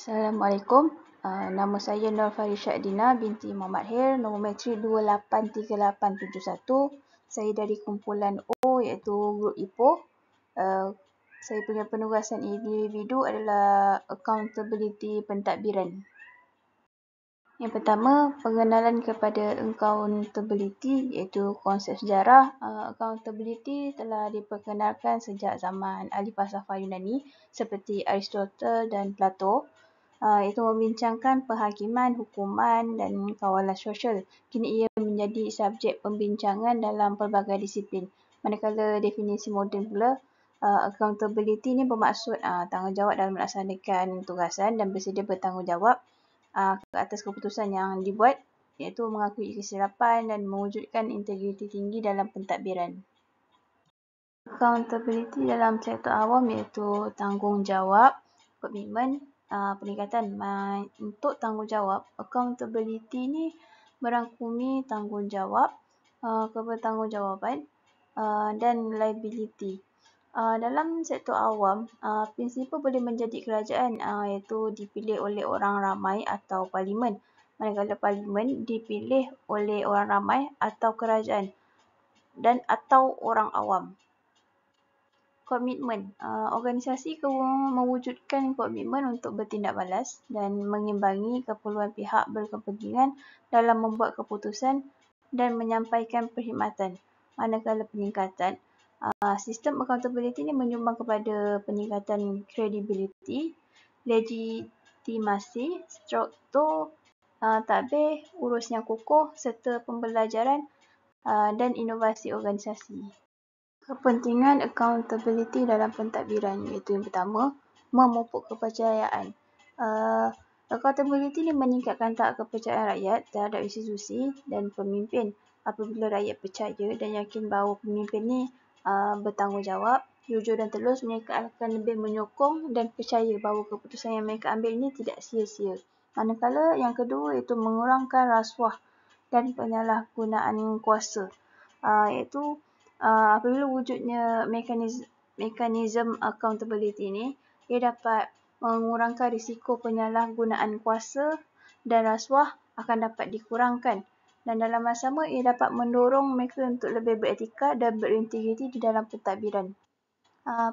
Assalamualaikum. Nama saya Nur Farisha Dina binti Muhammad Hir, nombor matrik 283871. Saya dari kumpulan O iaitu Grup Ipoh. Saya punya penugasan individu adalah accountability pentadbiran. Yang pertama, pengenalan kepada accountability iaitu konsep sejarah. Accountability telah diperkenalkan sejak zaman ahli falsafah Yunani seperti Aristotle dan Plato. Itu membincangkan penghakiman, hukuman dan kawalan sosial. Kini ia menjadi subjek pembincangan dalam pelbagai disiplin. Manakala definisi moden pula, accountability ini bermaksud tanggungjawab dalam melaksanakan tugasan dan bersedia bertanggungjawab ke atas keputusan yang dibuat, iaitu mengakui kesilapan dan mewujudkan integriti tinggi dalam pentadbiran. Accountability dalam sektor awam iaitu tanggungjawab, komitmen, peningkatan. Untuk tanggungjawab, accountability ni merangkumi tanggungjawab, kebertanggungjawaban dan liability. Dalam sektor awam, prinsipal boleh menjadi kerajaan iaitu dipilih oleh orang ramai atau parlimen. Manakala parlimen dipilih oleh orang ramai atau kerajaan dan atau orang awam. Komitmen. Organisasi mewujudkan komitmen untuk bertindak balas dan mengimbangi keperluan pihak berkepentingan dalam membuat keputusan dan menyampaikan perkhidmatan. Manakala peningkatan, sistem accountability ini menyumbang kepada peningkatan kredibiliti, legitimasi, struktur tadbir, urus yang kukuh serta pembelajaran dan inovasi organisasi. Kepentingan accountability dalam pentadbiran iaitu yang pertama, memupuk kepercayaan. Accountability ini meningkatkan tahap kepercayaan rakyat terhadap institusi dan pemimpin. Apabila rakyat percaya dan yakin bahawa pemimpin ini bertanggungjawab, jujur dan telus, mereka akan lebih menyokong dan percaya bahawa keputusan yang mereka ambil ini tidak sia-sia. Manakala yang kedua iaitu mengurangkan rasuah dan penyalahgunaan kuasa. Iaitu apabila wujudnya mekanisme accountability ini, ia dapat mengurangkan risiko penyalahgunaan kuasa dan rasuah akan dapat dikurangkan. Dan dalam masa sama, ia dapat mendorong mereka untuk lebih beretika dan berintegriti di dalam pentadbiran.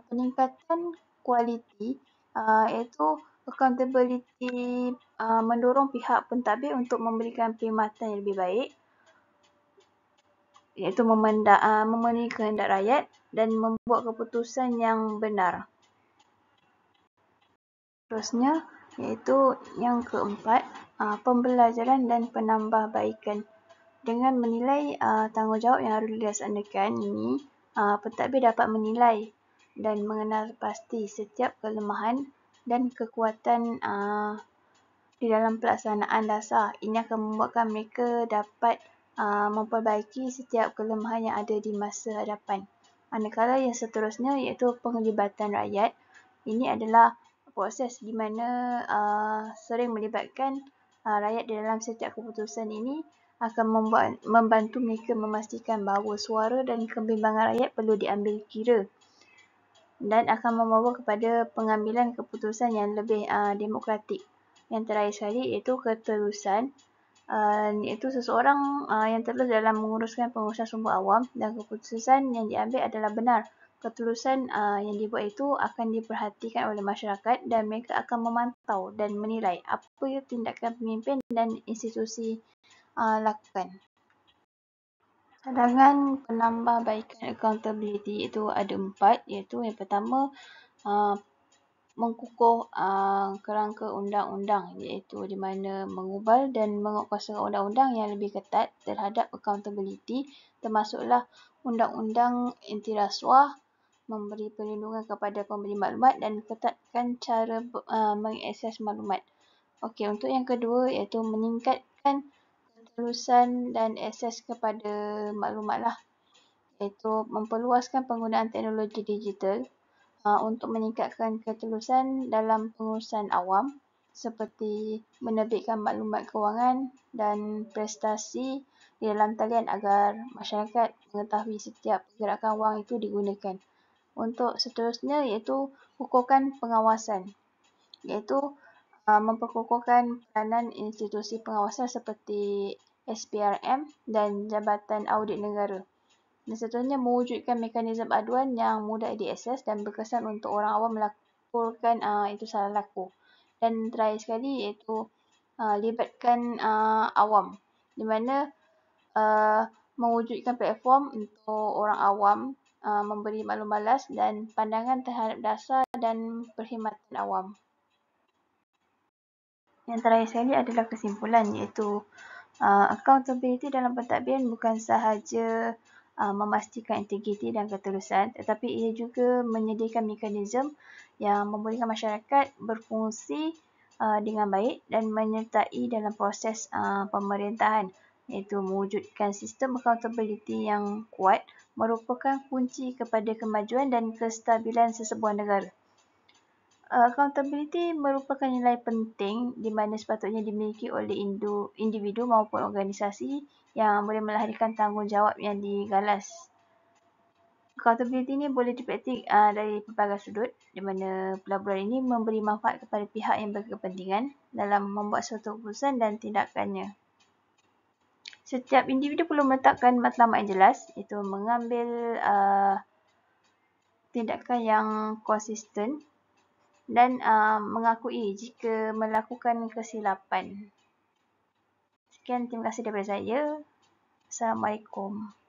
Peningkatan kualiti iaitu accountability mendorong pihak pentadbir untuk memberikan perkhidmatan yang lebih baik, iaitu memenuhi kehendak rakyat dan membuat keputusan yang benar. Terusnya, iaitu yang keempat, pembelajaran dan penambahbaikan. Dengan menilai tanggungjawab yang harus dilaksanakan ini, pentadbir dapat menilai dan mengenal pasti setiap kelemahan dan kekuatan di dalam pelaksanaan dasar. Ini akan membuatkan mereka dapat memperbaiki setiap kelemahan yang ada di masa hadapan. Manakala yang seterusnya iaitu penglibatan rakyat. Ini adalah proses di mana sering melibatkan rakyat di dalam setiap keputusan ini akan membantu mereka memastikan bahawa suara dan kebimbangan rakyat perlu diambil kira dan akan membawa kepada pengambilan keputusan yang lebih demokratik. Yang terakhir sekali iaitu ketelusan, iaitu seseorang yang telus dalam menguruskan pengurusan sumber awam dan keputusan yang diambil adalah benar. Ketelusan yang dibuat itu akan diperhatikan oleh masyarakat dan mereka akan memantau dan menilai apa tindakan pemimpin dan institusi lakukan. Cadangan penambahbaikan accountability itu ada 4, iaitu yang pertama, mengkukuh kerangka undang-undang, iaitu di mana mengubal dan menguatkuasakan undang-undang yang lebih ketat terhadap accountability, termasuklah undang-undang anti rasuah, memberi perlindungan kepada pemberi maklumat dan ketatkan cara mengakses maklumat. Okey, untuk yang kedua iaitu meningkatkan ketelusan dan akses kepada maklumat iaitu memperluaskan penggunaan teknologi digital untuk meningkatkan ketelusan dalam pengurusan awam seperti menerbitkan maklumat kewangan dan prestasi di dalam talian agar masyarakat mengetahui setiap pergerakan wang itu digunakan. Untuk seterusnya iaitu kukuhkan pengawasan, iaitu memperkukuhkan peranan institusi pengawasan seperti SPRM dan Jabatan Audit Negara. Dan seterusnya mewujudkan mekanisme aduan yang mudah diakses dan berkesan untuk orang awam melaporkan itu salah laku. Dan terakhir sekali iaitu libatkan awam, di mana mewujudkan platform untuk orang awam memberi maklum balas dan pandangan terhadap dasar dan perkhidmatan awam. Yang terakhir sekali adalah kesimpulan, iaitu accountability dalam pentadbiran bukan sahaja memastikan integriti dan ketulusan, tetapi ia juga menyediakan mekanisme yang membolehkan masyarakat berfungsi dengan baik dan menyertai dalam proses pemerintahan, iaitu mewujudkan sistem accountability yang kuat merupakan kunci kepada kemajuan dan kestabilan sesebuah negara. Accountability merupakan nilai penting di mana sepatutnya dimiliki oleh individu maupun organisasi yang boleh melahirkan tanggungjawab yang digalas. Accountability ini boleh dipraktik dari pelbagai sudut, di mana pelaburan ini memberi manfaat kepada pihak yang berkepentingan dalam membuat suatu keputusan dan tindakannya. Setiap individu perlu meletakkan matlamat yang jelas, iaitu mengambil tindakan yang konsisten dan mengakui jika melakukan kesilapan. Sekian, terima kasih daripada saya. Assalamualaikum.